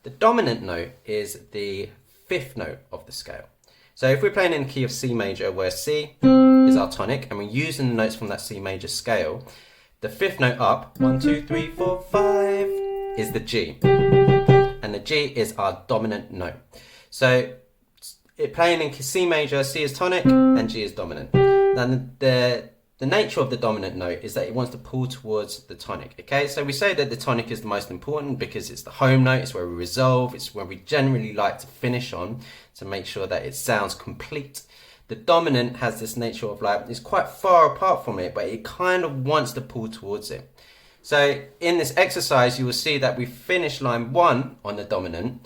The dominant note is the fifth note of the scale. So if we're playing in the key of C major, where C is our tonic, and we're using the notes from that C major scale, the fifth note up, 1, 2, 3, 4, 5, is the G. And the G is our dominant note. So playing in C major, C is tonic and G is dominant. Then the nature of the dominant note is that it wants to pull towards the tonic. Okay, so we say that the tonic is the most important because it's the home note, it's where we resolve, it's where we generally like to finish on to make sure that it sounds complete. The dominant has this nature of like, it's quite far apart from it, but it kind of wants to pull towards it. So in this exercise, you will see that we finish line 1 on the dominant,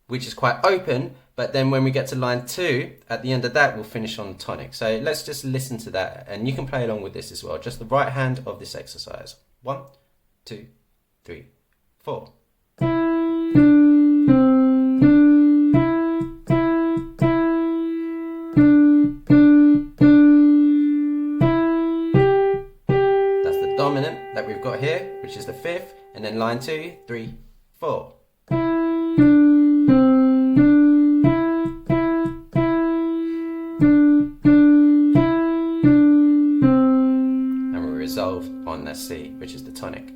which is quite open, but then when we get to line 2, at the end of that, we'll finish on the tonic. So let's just listen to that, and you can play along with this as well. Just the right hand of this exercise. 1, 2, 3, 4. That's the dominant that we've got here, which is the fifth, and then line 2, 3, 4. Resolve on the C, which is the tonic.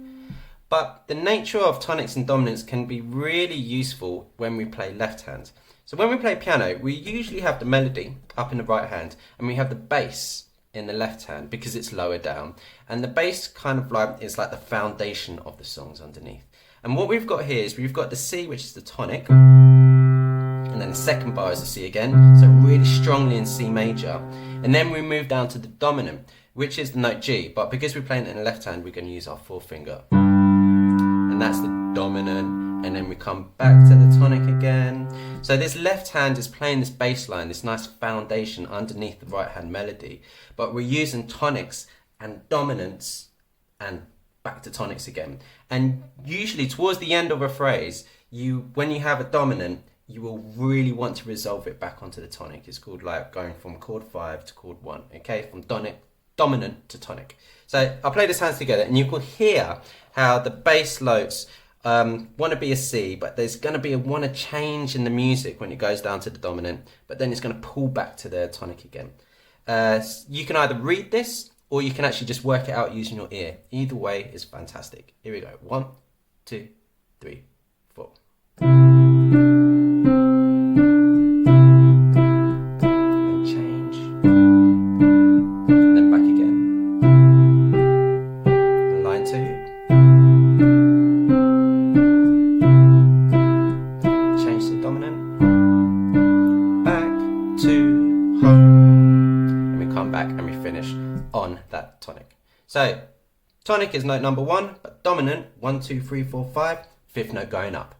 But the nature of tonics and dominants can be really useful when we play left hand. So when we play piano, we usually have the melody up in the right hand and we have the bass in the left hand because it's lower down, and the bass kind of like is like the foundation of the songs underneath. And what we've got here is we've got the C, which is the tonic, and then the second bar is the C again, so really strongly in C major, and then we move down to the dominant, which is the note G, but because we're playing it in the left hand, we're going to use our forefinger. And that's the dominant, and then we come back to the tonic again. So this left hand is playing this bass line, this nice foundation underneath the right hand melody, but we're using tonics and dominants and back to tonics again. And usually towards the end of a phrase, when you have a dominant, you will really want to resolve it back onto the tonic. It's called like going from chord 5 to chord 1, okay, from dominant to tonic. So I'll play these hands together and you will hear how the bass notes want to be a C, but there's going to be a change in the music when it goes down to the dominant, but then it's going to pull back to the tonic again. You can either read this or you can actually just work it out using your ear. Either way is fantastic. Here we go. 1, 2, 3, 4. On that tonic. So tonic is note number 1, but dominant 1, 2, 3, 4, 5, fifth note going up.